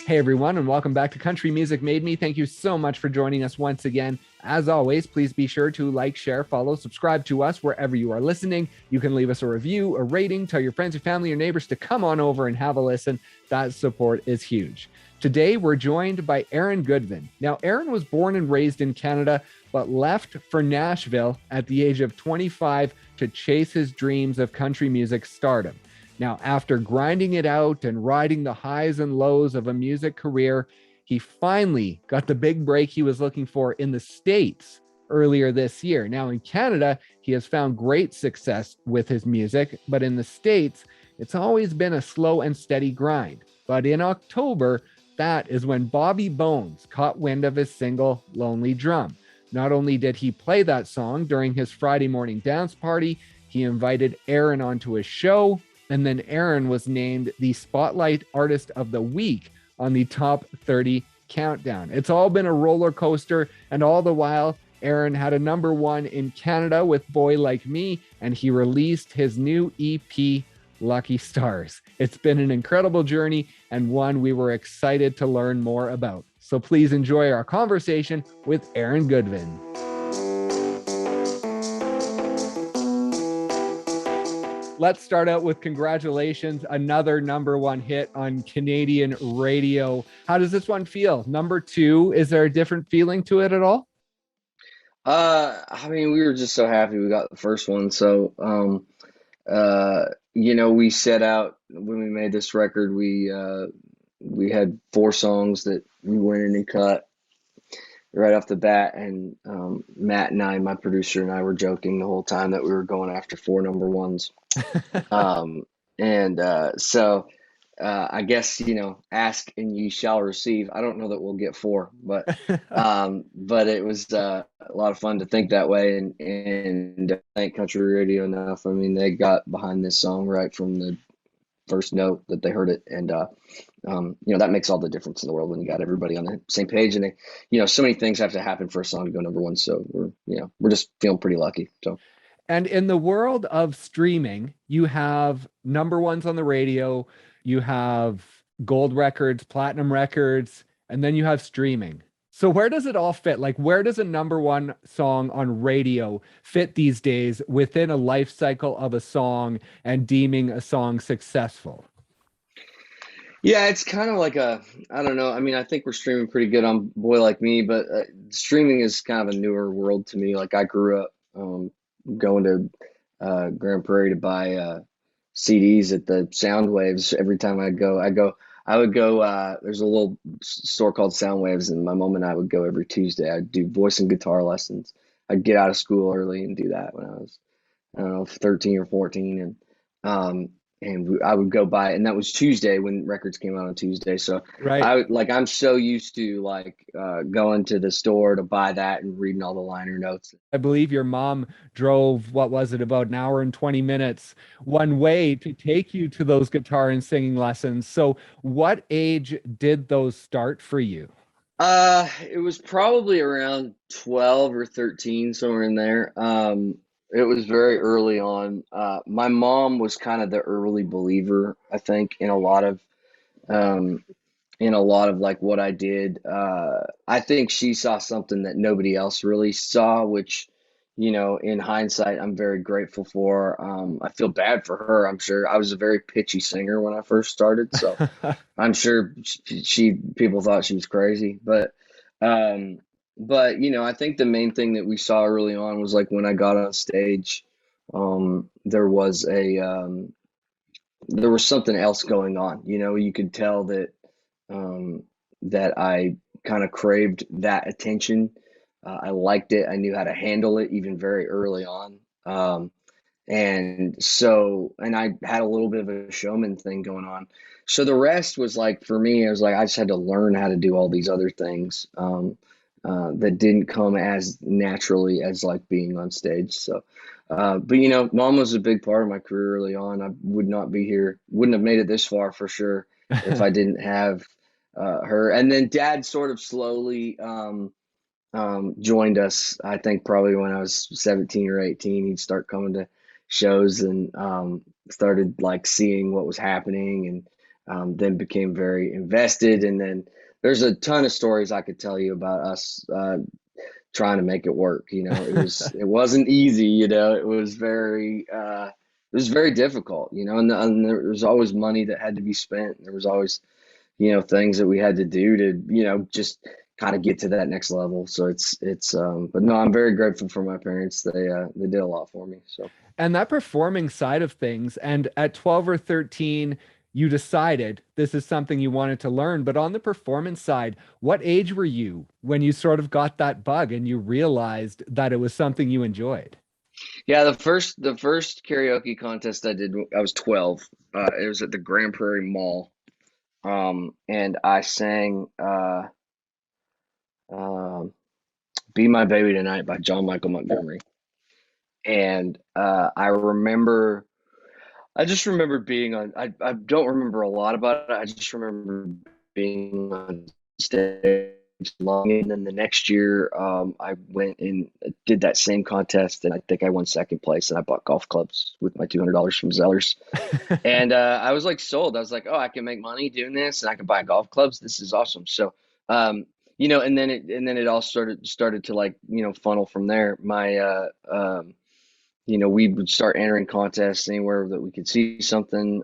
Hey everyone, and welcome back to Country Music Made Me. Thank you so much for joining us once again. As always, please be sure to like, share, follow, subscribe to us wherever you are listening. You can leave us a review, a rating, tell your friends, your family, your neighbors to come on over and have a listen. That support is huge. Today, we're joined by Aaron Goodvin. Now, Aaron was born and raised in Canada, but left for Nashville at the age of 25 to chase his dreams of country music stardom. Now, after grinding it out and riding the highs and lows of a music career, he finally got the big break he was looking for in the States earlier this year. Now, in Canada, he has found great success with his music, but in the States, it's always been a slow and steady grind. But in October, that is when Bobby Bones caught wind of his single, Lonely Drum. Not only did he play that song during his Friday morning dance party, he invited Aaron onto his show, and then Aaron was named the Spotlight Artist of the Week on the Top 30 countdown. It's all been a roller coaster, and all the while, Aaron had a #1 in Canada with Boy Like Me, and he released his new EP, Lucky Stars. It's been an incredible journey and one we were excited to learn more about. So please enjoy our conversation with Aaron Goodvin. Let's start out with congratulations. Another #1 hit on Canadian radio. How does this one feel? #2, is there a different feeling to it at all? I mean, we were just so happy we got the first one. We set out when we made this record. We had 4 songs that we went in and cut right off the bat, and Matt and I, my producer and I, were joking the whole time that we were going after 4 #1s. Um, I guess, ask and ye shall receive. I don't know that we'll get 4, but it was a lot of fun to think that way, and thank Country Radio enough. I mean, they got behind this song right from the first note that they heard it, and that makes all the difference in the world when you got everybody on the same page, and so many things have to happen for a song to go #1. So we're just feeling pretty lucky. So. And in the world of streaming, you have #1s on the radio, you have gold records, platinum records, and then you have streaming. So where does it all fit? Like, where does a #1 song on radio fit these days within a life cycle of a song and deeming a song successful? Yeah, it's kind of like I don't know. I mean, I think we're streaming pretty good on Boy Like Me, but streaming is kind of a newer world to me. Like, I grew up going to Grand Prairie to buy CDs at the Soundwaves every time I would go. There's a little store called Soundwaves, and my mom and I would go every Tuesday. I'd do voice and guitar lessons. I'd get out of school early and do that when I was, I don't know, 13 or 14, I would go by, and that was Tuesday when records came out on Tuesday. So Right. I'm so used to going to the store to buy that and reading all the liner notes. I believe your mom drove, what was it, about an hour and 20 minutes one way to take you to those guitar and singing lessons. So, what age did those start for you? It was probably around 12 or 13, somewhere in there. It was very early on. My mom was kind of the early believer, I think, um, in a lot of like what I did. I think she saw something that nobody else really saw, which, in hindsight, I'm very grateful for. I feel bad for her. I'm sure I was a very pitchy singer when I first started, so I'm sure people thought she was crazy, um, I think the main thing that we saw early on was like when I got on stage, there was there was something else going on. You could tell um, that I kind of craved that attention. I liked it. I knew how to handle it even very early on. And I had a little bit of a showman thing going on. So the rest was like, for me, it was like I just had to learn how to do all these other things that didn't come as naturally as like being on stage. But mom was a big part of my career early on. I would not be here, wouldn't have made it this far for sure if I didn't have her. And then dad sort of slowly joined us. I think probably when I was 17 or 18, he'd start coming to shows and started like seeing what was happening, then became very invested. And then there's a ton of stories I could tell you about us trying to make it work. It wasn't easy. It was very difficult. And there was always money that had to be spent. There was always things that we had to do to just kind of get to that next level. So but no, I'm very grateful for my parents. They did a lot for me. So. And that performing side of things, and at 12 or 13, you decided this is something you wanted to learn. But on the performance side, what age were you when you sort of got that bug and you realized that it was something you enjoyed? Yeah, the first karaoke contest I did, I was 12. It was at the Grand Prairie Mall. And I sang um Be My Baby Tonight by John Michael Montgomery. And I just remember being on, I don't remember a lot about it. I just remember being on stage long. And then the next year, I went and did that same contest. And I think I won second place. And I bought golf clubs with my $200 from Zellers. And I was like sold. I was like, oh, I can make money doing this and I can buy golf clubs. This is awesome. So, and then it all started to like, funnel from there. We would start entering contests anywhere that we could see something.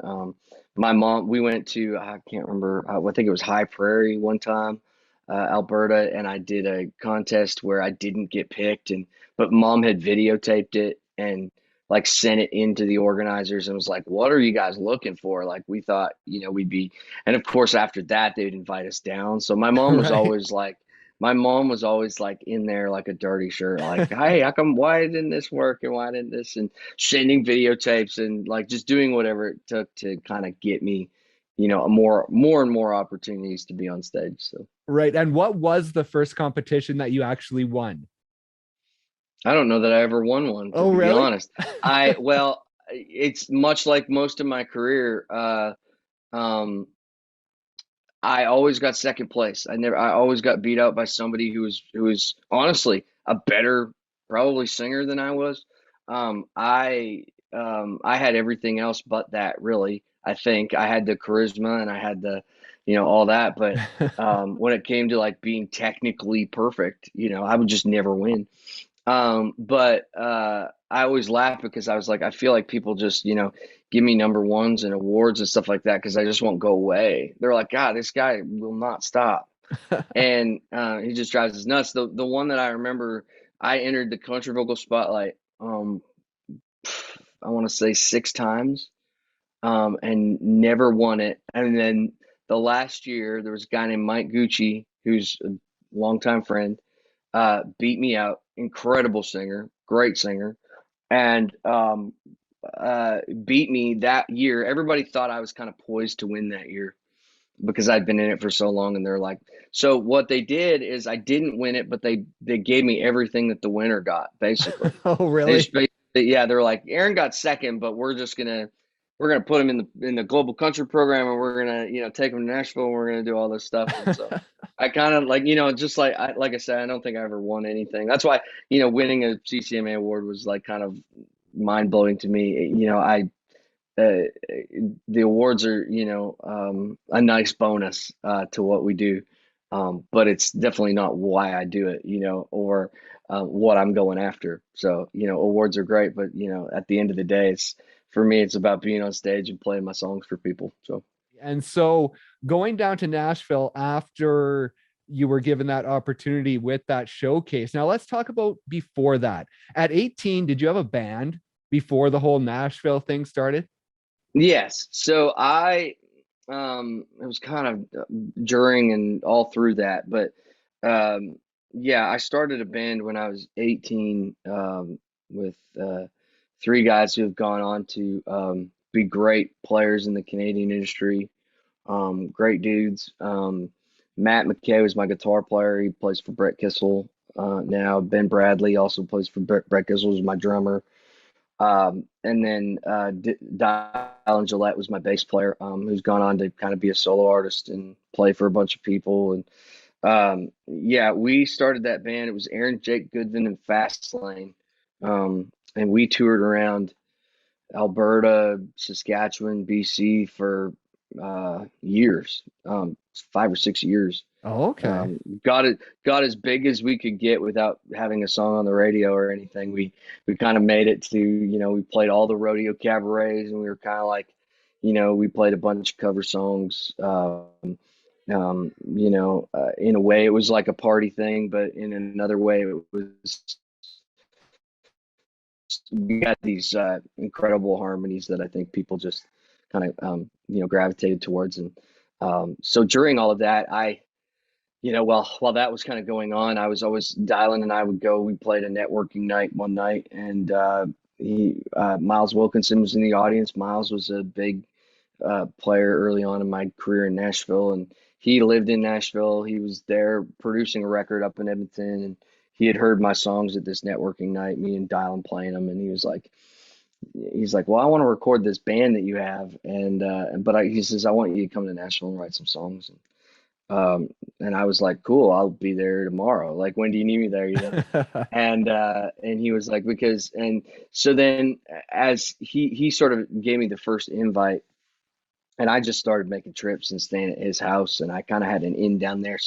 My mom, we went to, I can't remember, I think it was High Prairie one time, Alberta, and I did a contest where I didn't get picked, but mom had videotaped it and like sent it into the organizers and was like, "What are you guys looking for?" Like we thought, we'd be, and of course after that they'd invite us down. So Right. my mom was always like in there like a dirty shirt, like, hey, how come, why didn't this work and why didn't this, and sending videotapes and like just doing whatever it took to kind of get me, more and more opportunities to be on stage. So Right. And what was the first competition that you actually won? I don't know that I ever won one, to Oh, be really? honest. Well, it's much like most of my career. Um, I always got second place. I always got beat out by somebody who was honestly a better probably singer than I was. I had everything else but that, really. I think I had the charisma and I had the, all that, but when it came to like being technically perfect, I would just never win. But I always laugh because I was like, I feel like people just, give me number ones and awards and stuff like that because I just won't go away. They're like, God, this guy will not stop. And he just drives us nuts. The one that I remember, I entered the country vocal spotlight, I want to say 6 times, and never won it. And then the last year, there was a guy named Mike Gucci, who's a longtime friend, beat me out. Incredible singer, great singer, and beat me that year. Everybody thought I was kind of poised to win that year because I'd been in it for so long, and they're like, so what they did is I didn't win it, but they gave me everything that the winner got, basically. Oh, They just really? yeah, they're like, Aaron got second, but we're gonna put him in the global country program, and we're gonna take him to Nashville, and we're gonna do all this stuff. And so I kind of like just like I said, I don't think I ever won anything. That's why winning a CCMA award was like kind of mind blowing to me. Uh, the awards are a nice bonus to what we do, but it's definitely not why I do it, or what I'm going after. So awards are great, but at the end of the day, it's for me, it's about being on stage and playing my songs for people. So. And so going down to Nashville after you were given that opportunity with that showcase. Now let's talk about before that. At 18, did you have a band before the whole Nashville thing started? Yes. So it was kind of during and all through that, but um, yeah, I started a band when I was 18 with three guys who have gone on to be great players in the Canadian industry. Great dudes. Matt McKay was my guitar player. He plays for Brett Kissel now. Ben Bradley also plays for Brett Kissel, is my drummer. And then Dial and Gillette was my bass player, who's gone on to kind of be a solo artist and play for a bunch of people. And yeah, we started that band. It was Aaron, Jake, Goodvin, and Fastlane. And we toured around Alberta, Saskatchewan, BC for years, 5 or 6 years. Oh, okay. Got as big as we could get without having a song on the radio or anything. We kind of made it to, we played all the rodeo cabarets, and we were kind of like, we played a bunch of cover songs. In a way, it was like a party thing, but in another way, it was we got these incredible harmonies that I think people just kind of gravitated towards. And so during all of that, while that was kind of going on, I was always Dylan and I would go. We played a networking night one night, and Miles Wilkinson was in the audience. Miles was a big player early on in my career in Nashville, and he lived in Nashville. He was there producing a record up in Edmonton, and he had heard my songs at this networking night, me and Dylan playing them, and he's like, well, I want to record this band that you have, and he says, I want you to come to Nashville and write some songs. And I was like, cool, I'll be there tomorrow. Like, when do you need me there? And he was like, and so then as he sort of gave me the first invite, and I just started making trips and staying at his house, and I kind of had an in down there.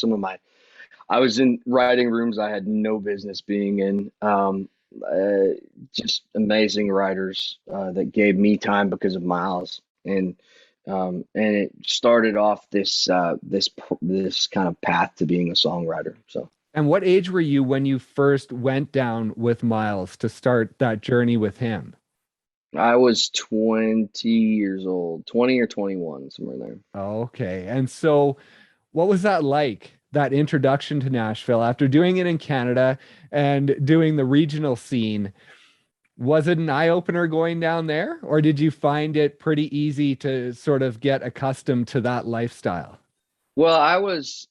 I was in writing rooms I had no business being in. Just amazing writers that gave me time because of Miles, and it started off this kind of path to being a songwriter. So And what age were you when you first went down with Miles to start that journey with him? I was 20 years old, 20 or 21, somewhere there. Okay. And so what was that like, that introduction to Nashville after doing it in Canada and doing the regional scene? Was it an eye opener going down there, or did you find it pretty easy to sort of get accustomed to that lifestyle? Well, I was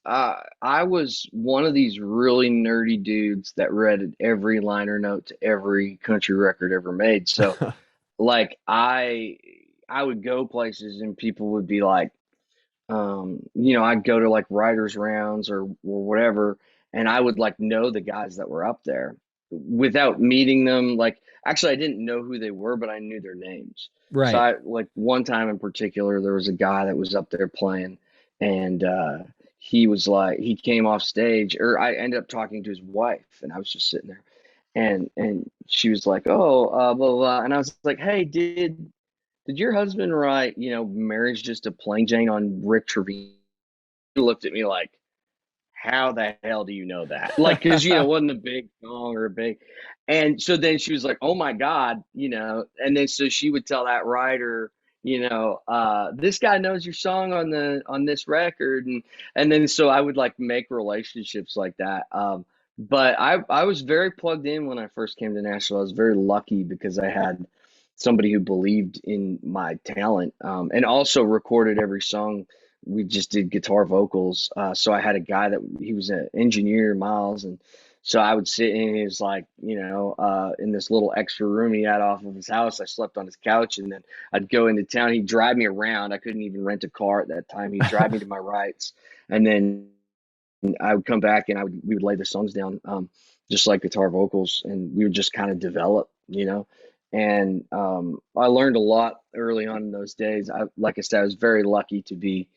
one of these really nerdy dudes that read every liner note to every country record ever made. So like I would go places and people would be like, I'd go to like writers rounds or whatever, and I would like know the guys that were up there without meeting them. Like, actually, I didn't know who they were, but I knew their names. So Right. I like one time in particular, there was a guy that was up there playing, and he came off stage, or I ended up talking to his wife, and I was just sitting there, and she was like, "Oh, blah blah," blah. And I was like, "Hey, did your husband write, Marriage Just a Plain Jane on Rick Trevino?" He looked at me like, how the hell do you know that? Like, because, it wasn't a big song or a big. And so then she was like, oh my God, and then so she would tell that writer, this guy knows your song on this record. And then so I would like make relationships like that. But I was very plugged in when I first came to Nashville. I was very lucky because I had somebody who believed in my talent, and also recorded every song. We just did guitar vocals. So I had a guy that he was an engineer, Miles, and so I would sit in his like, in this little extra room he had off of his house. I slept on his couch, and then I'd go into town. He'd drive me around. I couldn't even rent a car at that time. He'd drive me to my rides, and then I would come back and we would lay the songs down, just like guitar vocals, and we would just kind of develop. And I learned a lot early on in those days. Like I said, I was very lucky to be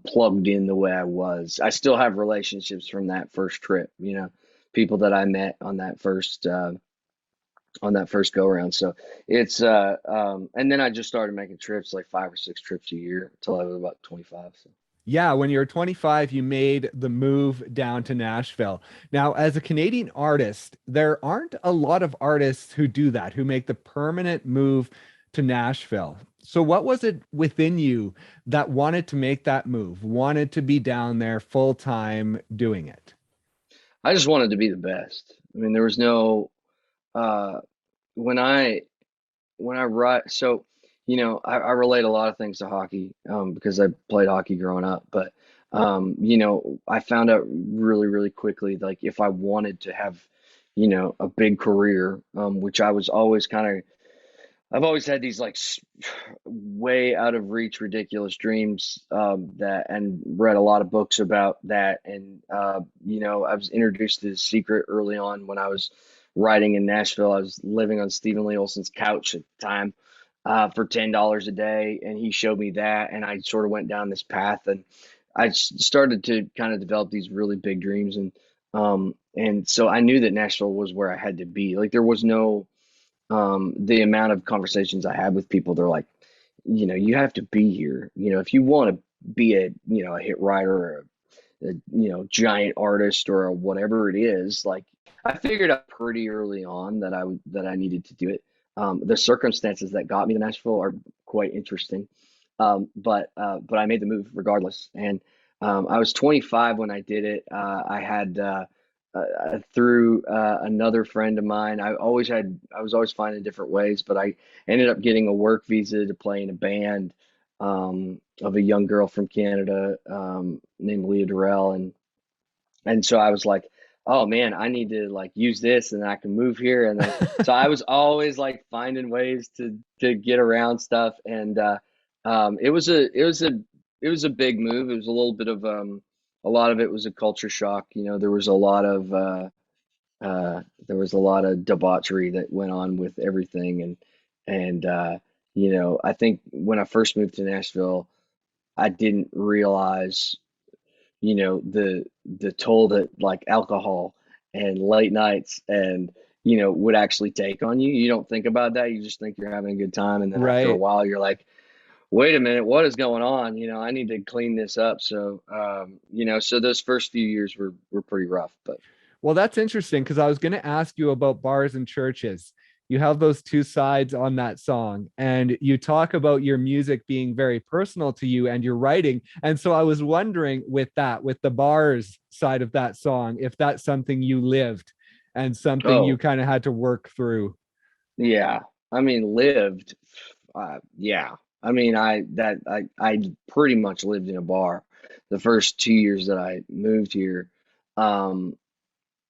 plugged in the way I was. I still have relationships from that first trip, people that I met on that first go around. So it's and then I just started making trips, like 5 or 6 trips a year until I was about 25. So. Yeah, when you were 25, you made the move down to Nashville. Now, as a Canadian artist, there aren't a lot of artists who do that, who make the permanent move to Nashville. So, what was it within you that wanted to make that move, wanted to be down there full time doing it? I just wanted to be the best. I mean, there was no uh when I write, so I relate a lot of things to hockey, because I played hockey growing up. But I found out really, really quickly, like, if I wanted to have a big career, which I was always kind of, I've always had these like way out of reach, ridiculous dreams, and read a lot of books about that. And I was introduced to The Secret early on when I was writing in Nashville. I was living on Stephen Lee Olson's couch at the time, for $10 a day, and he showed me that, and I sort of went down this path, and started to kind of develop these really big dreams, and so I knew that Nashville was where I had to be. Like there was no the amount of conversations I had with people, they're like, you have to be here. If you want to be a hit writer or giant artist or whatever it is, like I figured out pretty early on that I needed to do it. The circumstances that got me to Nashville are quite interesting. But I made the move regardless. And I was 25 when I did it. I had through another friend of mine. I was always finding different ways, but I ended up getting a work visa to play in a band of a young girl from Canada named Leah Durrell, and so I was like, oh man, I need to like use this, and I can move here, and then so I was always like finding ways to get around stuff, and it was a big move. It was a little bit of a lot of it was a culture shock. There was a lot of there was a lot of debauchery that went on with everything, and I think when I first moved to Nashville, I didn't realize the toll that like alcohol and late nights and would actually take on you. You don't think about that. You just think you're having a good time, and then after a Right. while you're like, wait a minute, what is going on? I need to clean this up. So so those first few years were pretty rough. But Well, that's interesting because I was going to ask you about bars and churches. You have those two sides on that song, and you talk about your music being very personal to you and your writing. And so I was wondering with that, with the bars side of that song, if that's something you lived and something you oh kind of had to work through. yeah, I mean lived, yeah. I mean I pretty much lived in a bar the first 2 years that I moved here. Um,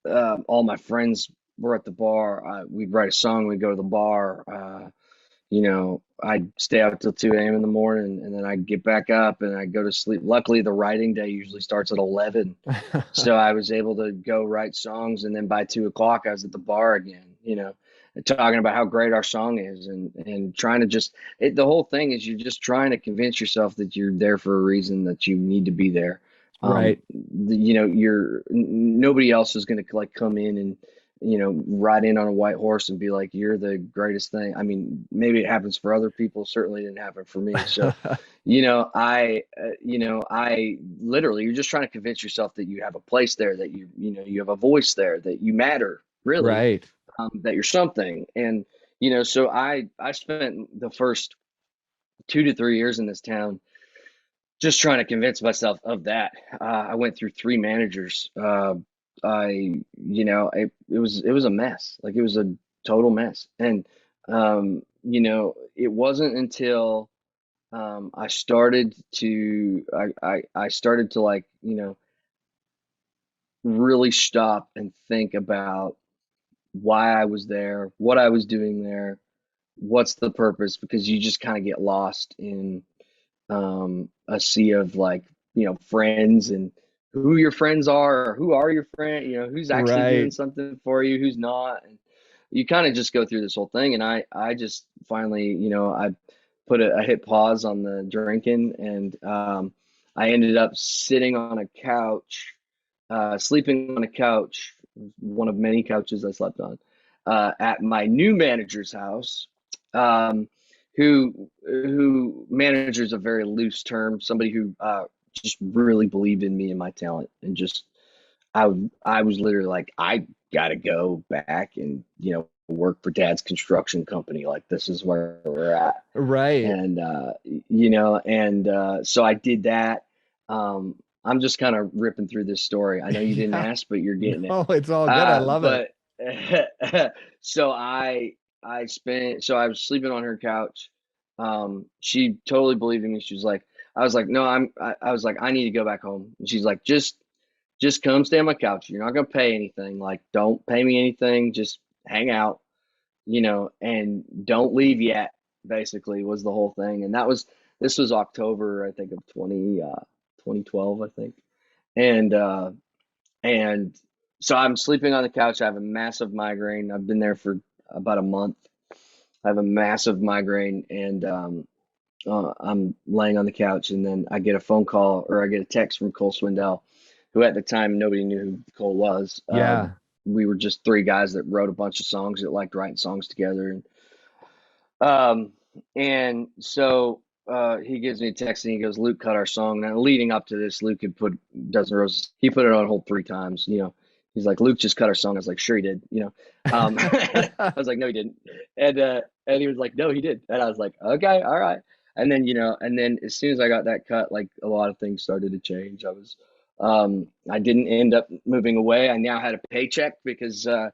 all my friends were at the bar. We'd write a song, we'd go to the bar. I'd stay out till 2 a.m. in the morning, and then I'd get back up and I'd go to sleep. Luckily, the writing day usually starts at 11. So I was able to go write songs, and then by 2 o'clock, I was at the bar again, talking about how great our song is, and trying to the whole thing is you're just trying to convince yourself that you're there for a reason, that you need to be there. Right. Nobody else is going to like come in and ride in on a white horse and be like, you're the greatest thing. I mean, maybe it happens for other people. Certainly didn't happen for me. So, I literally, you're just trying to convince yourself that you have a place there, that you have a voice there, that you matter, really, Right. that you're something. And, so I spent the first 2 to 3 years in this town just trying to convince myself of that. I went through three managers. It was a mess. Like it was a total mess. And, it wasn't until I started to like, really stop and think about why I was there, what I was doing there, what's the purpose, because you just kind of get lost in a sea of like, friends, and who your friends are, or who are your friend, who's actually doing Right. something for you, who's not. And you kind of just go through this whole thing. And I just finally, I put I hit pause on the drinking, and I ended up sitting on a couch, sleeping on a couch, one of many couches I slept on, at my new manager's house. Who manager is a very loose term, somebody who just really believed in me and my talent, and just I was literally like, I gotta go back and work for dad's construction company. Like this is where we're at. Right. And so I did that. I'm just kind of ripping through this story. I know you didn't Yeah. ask, but you're getting it. No, it's all good. I love it. But so I was sleeping on her couch. She totally believed in me. She was like, I was like, no, I was like, I need to go back home. And she's like, just come stay on my couch. You're not gonna pay anything. Like, don't pay me anything. Just hang out, and don't leave yet. Basically, was the whole thing. And this was October, I think, of 2012, I think. And and so I'm sleeping on the couch. I have a massive migraine. I've been there for about a month. I have a massive migraine, and I'm laying on the couch, and then I get a phone call or I get a text from Cole Swindell, who at the time nobody knew who Cole was. Yeah. We were just three guys that wrote a bunch of songs that liked writing songs together, um, and so he gives me a text and he goes, "Luke cut our song." Now, leading up to this, Luke had put Dozen Roses. He put it on hold 3 times. He's like, "Luke just cut our song." I was like, "Sure he did." I was like, "No, he didn't." And he was like, "No, he did." And I was like, "Okay, all right." And then as soon as I got that cut, like a lot of things started to change. I didn't end up moving away. I now had a paycheck because I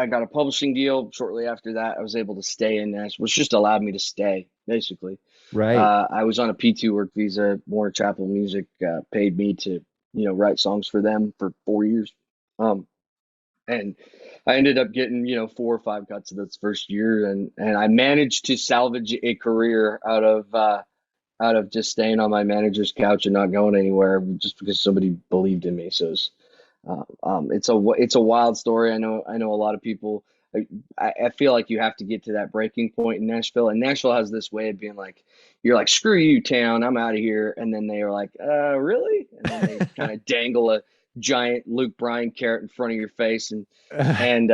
got a publishing deal shortly after that. I was able to stay in Nashville, which just allowed me to stay, basically. Right. I was on a P2 work visa. Warner Chappell Music paid me to, write songs for them for 4 years. Um, and I ended up getting, 4 or 5 cuts of this first year, and I managed to salvage a career out of just staying on my manager's couch and not going anywhere just because somebody believed in me. So it's a wild story. I know a lot of people. I feel like you have to get to that breaking point in Nashville, and Nashville has this way of being like, you're like, screw you, town, I'm out of here, and then they are like, really, and then they kind of dangle a giant Luke Bryan carrot in front of your face, and and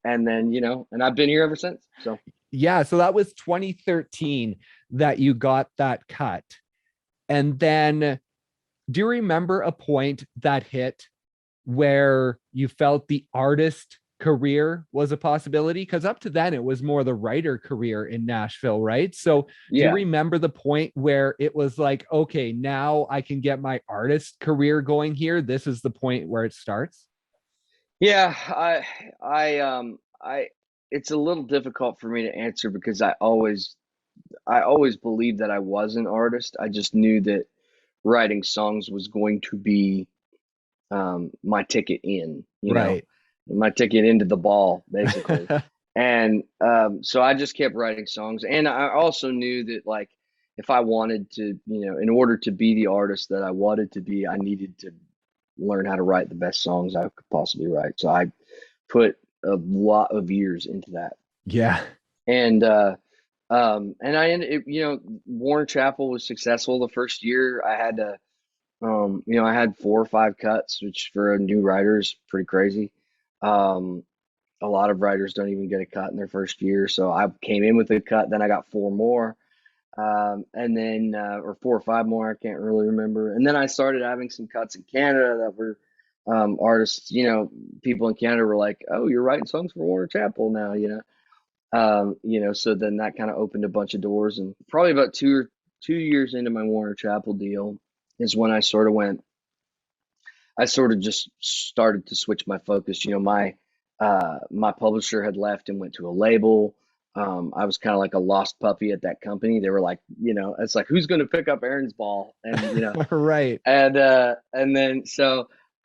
then and I've been here ever since. So Yeah, so that was 2013 that you got that cut. And then do you remember a point that hit where you felt the artist career was a possibility? Because up to then, it was more the writer career in Nashville, right? So do you yeah, remember the point where it was like, okay, now I can get my artist career going here? This is the point where it starts? yeah, I it's a little difficult for me to answer because I always believed that I was an artist. I just knew that writing songs was going to be my ticket in, Right. my ticket into the ball, basically. And so I just kept writing songs. And I also knew that, like, if I wanted to, in order to be the artist that I wanted to be, I needed to learn how to write the best songs I could possibly write. So I put a lot of years into that. Yeah. And I ended, Warren Chappell was successful the first year. I had 4 or 5 cuts, which for a new writer is pretty crazy. Um, a lot of writers don't even get a cut in their first year. So I came in with a cut, then I got 4 more, and then or 4 or 5 more, I can't really remember. And then I started having some cuts in Canada that were artists. People in Canada were like, "Oh, you're writing songs for Warner Chappell now," So then that kind of opened a bunch of doors, and probably about 2 years into my Warner Chappell deal is when I sort of just started to switch my focus. My publisher had left and went to a label. I was kind of like a lost puppy at that company. They were like, it's like, who's going to pick up Aaron's ball? And Right. and then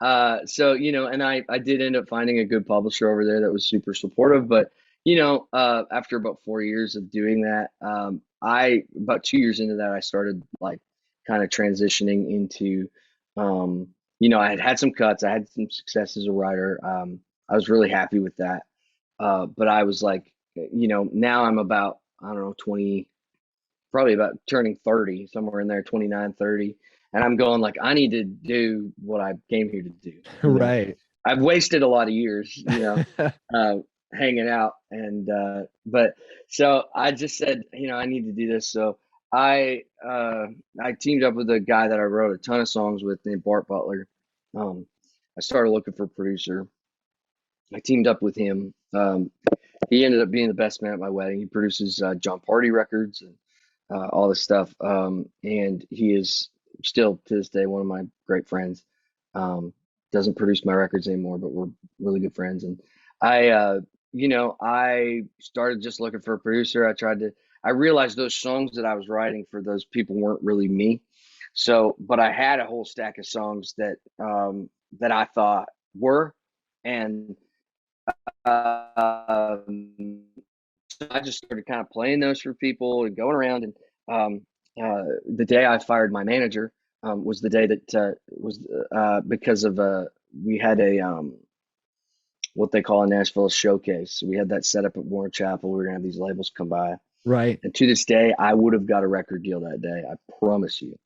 and I did end up finding a good publisher over there that was super supportive. But after about 4 years of doing that, I about 2 years into that, I started like kind of transitioning into I had had some cuts, I had some success as a writer. I was really happy with that. But I was like, now I'm about, I don't know, 20, probably about turning 30, somewhere in there, 29, 30. And I'm going like, I need to do what I came here to do. Right. I've wasted a lot of years, uh, hanging out. But so I just said, I need to do this. So I teamed up with a guy that I wrote a ton of songs with named Bart Butler. I started looking for a producer. I teamed up with him. He ended up being the best man at my wedding. He produces John Party records and all this stuff. And he is still to this day one of my great friends. Um, doesn't produce my records anymore, but we're really good friends. And I started just looking for a producer. I realized those songs that I was writing for those people weren't really me. So, but I had a whole stack of songs that I thought were, and um, so I just started kind of playing those for people and going around. And the day I fired my manager was the day that was because of we had what they call in Nashville a showcase. We had that set up at Warren Chapel. We were gonna have these labels come by, Right. and to this day, I would have got a record deal that day. I promise you,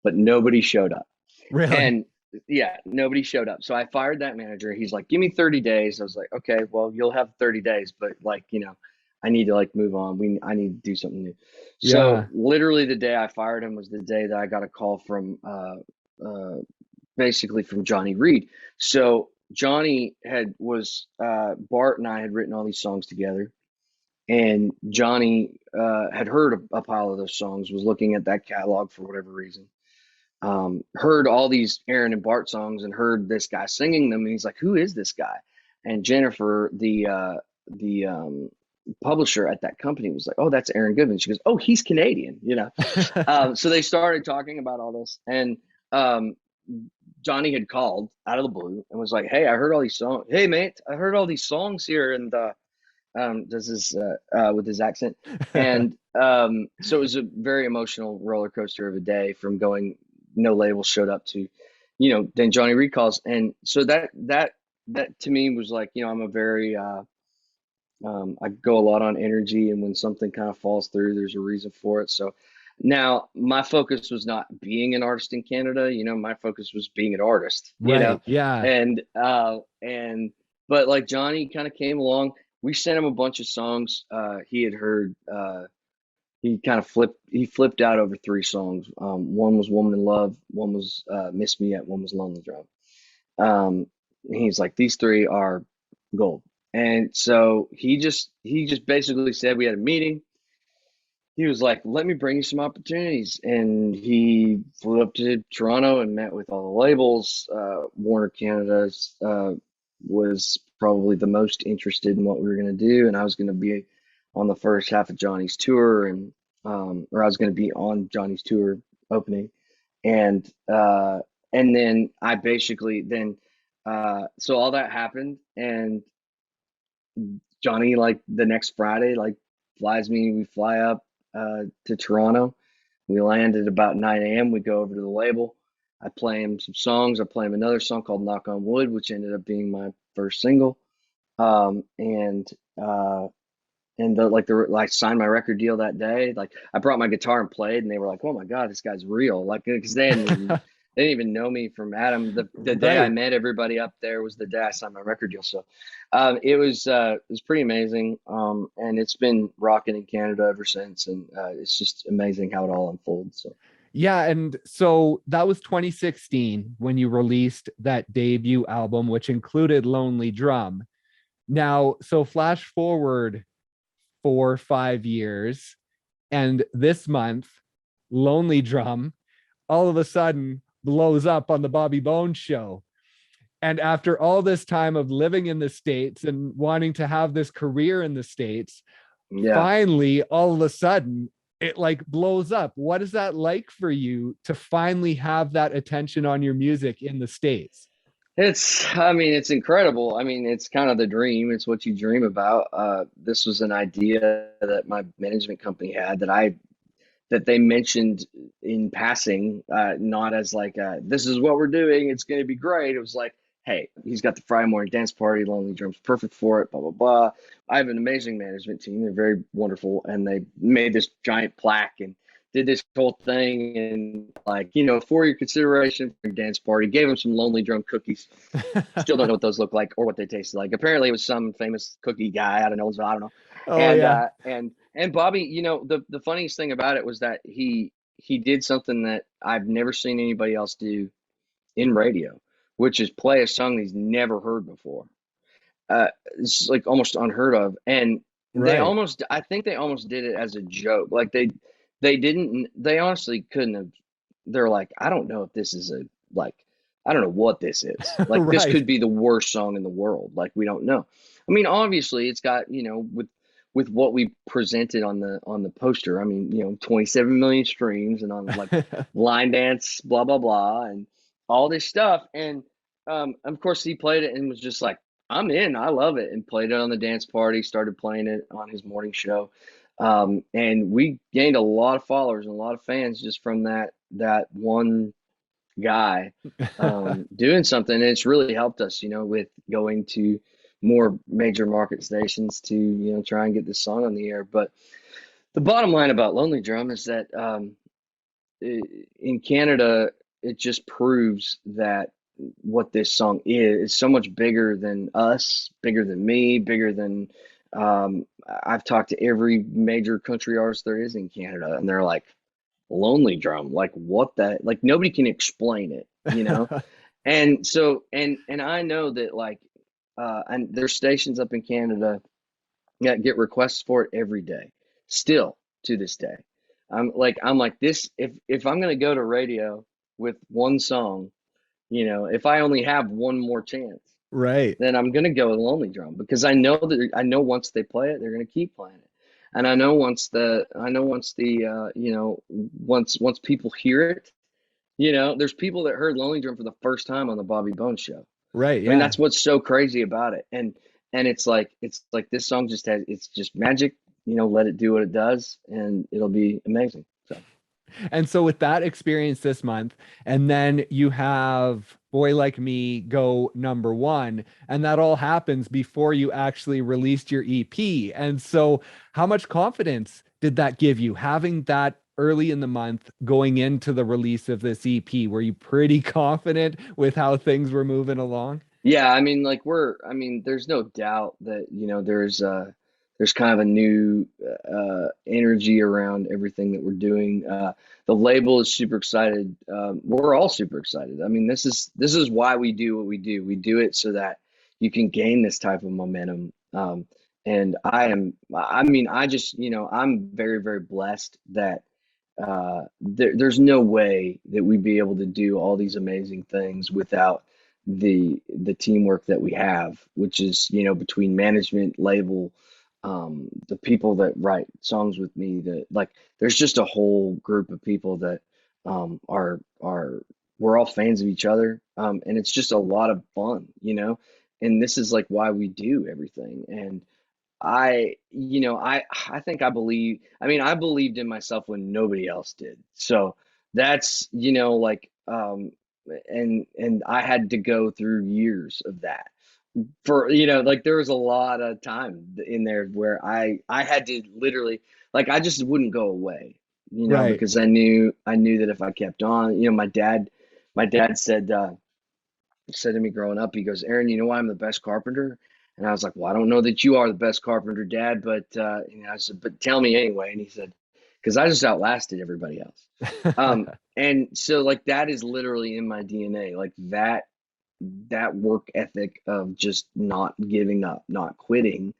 but nobody showed up. Really? And yeah, nobody showed up. So I fired that manager. He's like, give me 30 days. I was like, okay, well, you'll have 30 days, but like, I need to like move on. I need to do something new. So Yeah. literally the day I fired him was the day that I got a call from basically from Johnny Reed. So Johnny Bart and I had written all these songs together, and Johnny had heard a pile of those songs, was looking at that catalog for whatever reason, heard all these Aaron and Bart songs and heard this guy singing them, and he's like, "Who is this guy?" And Jennifer, the publisher at that company, was like, "Oh, that's Aaron Goodvin." She goes, "Oh, he's Canadian." So they started talking about all this, and um, Johnny had called out of the blue and was like, "Hey, I heard all these songs. Hey, mate, I heard all these songs here." And does this with his accent, and so it was a very emotional roller coaster of a day, from going no label showed up to, then Johnny Reed calls, and so that to me was like, I'm a very I go a lot on energy, and when something kind of falls through, there's a reason for it. So now my focus was not being an artist in Canada, my focus was being an artist, Right. Yeah. and but like Johnny kind of came along. We sent him a bunch of songs he had heard. He flipped out over three songs. One was Woman in Love, one was Miss Me Yet, one was Lonely Drum. Um, he's like, these three are gold. And so he just basically said, we had a meeting. He was like, let me bring you some opportunities. And he flew up to Toronto and met with all the labels. Warner Canada was probably the most interested in what we were going to do. And I was going to be on the first half of Johnny's tour, or I was going to be on Johnny's tour opening. And, and then I basically so all that happened, and Johnny, like the next Friday, like we fly up to Toronto. We land at about 9 a.m. We go over to the label. I play him some songs. I play him another song called Knock on Wood, which ended up being my first single. Um, and uh, I signed my record deal that day. Like I brought my guitar and played, and they were like, "Oh my God, this guy's real!" Like because they didn't even know me from Adam. The day I Right. met everybody up there was the day I signed my record deal. So it was pretty amazing. And it's been rocking in Canada ever since, and it's just amazing how it all unfolds. So Yeah. And so that was 2016 when you released that debut album, which included Lonely Drum. Now, so flash forward 4 or 5 years, and this month, Lonely Drum all of a sudden blows up on the Bobby Bones show. And after all this time of living in the States and wanting to have this career in the States, yeah. finally, all of a sudden, it like blows up. What is that like for you to finally have that attention on your music in the States? I mean, it's incredible. I mean, it's kind of the dream. It's what you dream about. This was an idea that my management company had that they mentioned in passing, not as like, this is what we're doing, it's going to be great. It was like, hey, he's got the Friday morning dance party, Lonely Drum's perfect for it, blah, blah, blah. I have an amazing management team. They're very wonderful. And they made this giant plaque and did this whole thing. And like, for your consideration for your dance party, gave him some Lonely Drum cookies. Still don't know what those look like or what they taste like. Apparently, it was some famous cookie guy. I don't know. I don't know. Oh And yeah. Bobby, the funniest thing about it was that he did something that I've never seen anybody else do in radio, which is play a song he's never heard before. It's like almost unheard of, and Right. I think they almost did it as a joke. Like they didn't, they honestly couldn't have. They're like, I don't know if this is like, I don't know what this is. Like this Right. could be the worst song in the world. Like we don't know. I mean, obviously it's got, with what we presented on the poster. I mean, 27 million streams and on like line dance, blah blah blah, and all this stuff. And of course he played it and was just like, I'm in, I love it, and played it on the dance party, started playing it on his morning show. And we gained a lot of followers and a lot of fans just from that one guy doing something. And it's really helped us, with going to more major market stations to, try and get this song on the air. But the bottom line about Lonely Drum is that in Canada, it just proves that what this song is so much bigger than us, bigger than me, bigger than I've talked to every major country artist there is in Canada, and they're like, Lonely Drum, like what that, like nobody can explain it. And so, and I know that like, and there's stations up in Canada that get requests for it every day, still to this day. I'm like this. If I'm gonna go to radio with one song, if I only have one more chance, Right. then I'm gonna go with Lonely Drum because I know once they play it, they're gonna keep playing it, and once people hear it, there's people that heard Lonely Drum for the first time on the Bobby Bones show. Right. I mean, Yeah. that's what's so crazy about it. And it's like this song just has it's just magic, let it do what it does and it'll be amazing. So And so with that experience this month, and then you have Boy Like Me go number one, and that all happens before you actually released your EP. And so how much confidence did that give you having that early in the month going into the release of this EP? Were you pretty confident with how things were moving along? yeah, I mean there's no doubt that, there's kind of a new energy around everything that we're doing. The label is super excited. We're all super excited. I mean, this is why we do what we do. We do it so that you can gain this type of momentum. And I mean, I just, I'm very, very blessed that there's no way that we'd be able to do all these amazing things without the teamwork that we have, which is, between management, label, the people that write songs with me, that like there's just a whole group of people that are we're all fans of each other, and it's just a lot of fun. And this is like why we do everything. And I think I believed in myself when nobody else did. So that's, like, and I had to go through years of that for, like there was a lot of time in there where I had to literally, like, I just wouldn't go away, Right. because I knew that if I kept on, my dad said to me growing up, he goes, Aaron, you know why I'm the best carpenter? And I was like, well, I don't know that you are the best carpenter, Dad, but I said, but tell me anyway. And he said, because I just outlasted everybody else. And so like that is literally in my DNA, like that work ethic of just not giving up, not quitting.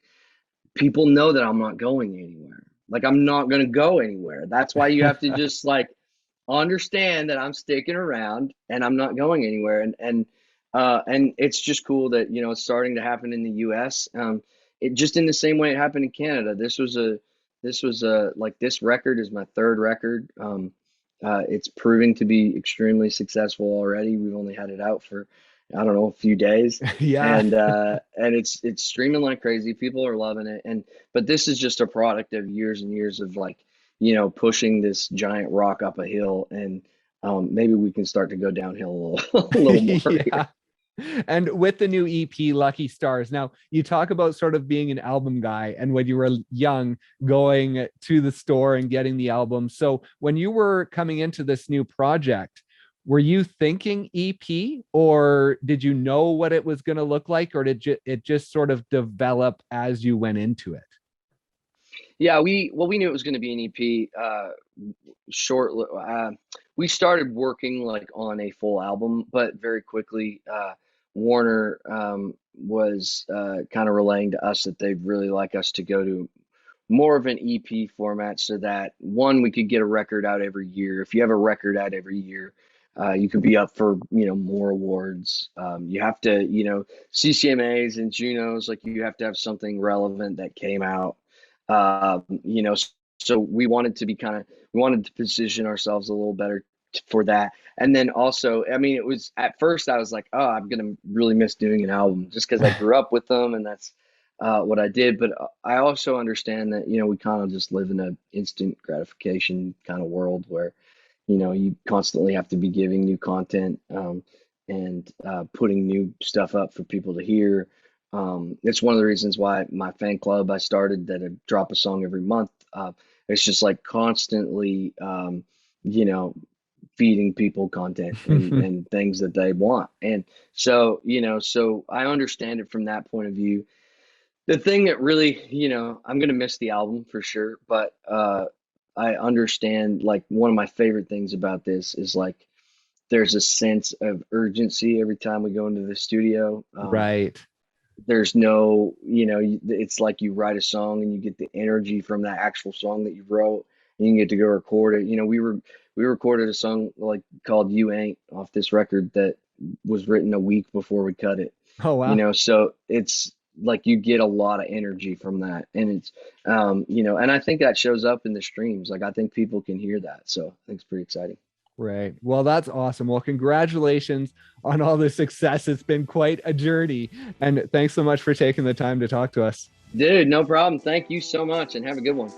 People know that I'm not going anywhere. Like I'm not going to go anywhere. That's why you have to just like understand that I'm sticking around and I'm not going anywhere. And it's just cool that, it's starting to happen in the US. It just in the same way it happened in Canada. This was a like this record is my third record. It's proving to be extremely successful already. We've only had it out for, I don't know, a few days, Yeah. and it's streaming like crazy. People are loving it. But this is just a product of years and years of like, pushing this giant rock up a hill, and maybe we can start to go downhill a little more Yeah. here. And with the new EP, Lucky Stars, now you talk about sort of being an album guy and when you were young, going to the store and getting the album. So when you were coming into this new project, were you thinking EP or did you know what it was going to look like, or did it just sort of develop as you went into it? Yeah, we knew it was going to be an EP. Short. We started working like on a full album, but very quickly, Warner was kind of relaying to us that they'd really like us to go to more of an EP format, so that one, we could get a record out every year. If you have a record out every year, you could be up for, more awards. You have to, CCMAs and Junos, like you have to have something relevant that came out. So we wanted to position ourselves a little better for that. And then also, I mean, it was at first I was like, oh, I'm gonna really miss doing an album just because I grew up with them and that's what I did. But I also understand that, we kind of just live in an instant gratification kind of world where, you constantly have to be giving new content, and putting new stuff up for people to hear. It's one of the reasons why my fan club I started that I drop a song every month. It's just like constantly, you know, feeding people content and things that they want. And so, so I understand it from that point of view. The thing that really, I'm gonna miss the album for sure, but I understand, like, one of my favorite things about this is like there's a sense of urgency every time we go into the studio. Right. There's no, it's like you write a song and you get the energy from that actual song that you wrote, and you get to go record it. We recorded a song like called "You Ain't" off this record that was written a week before we cut it. Oh, wow. So it's like you get a lot of energy from that, and it's, and I think that shows up in the streams. Like I think people can hear that, so I think it's pretty exciting. Right. Well, that's awesome. Well, congratulations on all the success. It's been quite a journey. And thanks so much for taking the time to talk to us. Dude, no problem. Thank you so much, and have a good one.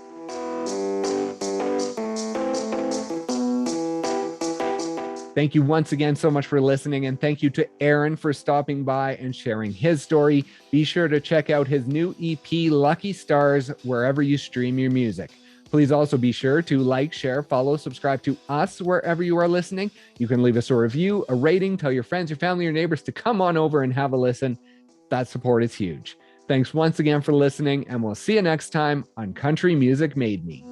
Thank you once again so much for listening. And thank you to Aaron for stopping by and sharing his story. Be sure to check out his new EP, Lucky Stars, wherever you stream your music. Please also be sure to like, share, follow, subscribe to us wherever you are listening. You can leave us a review, a rating, tell your friends, your family, your neighbors to come on over and have a listen. That support is huge. Thanks once again for listening, and we'll see you next time on Country Music Made Me.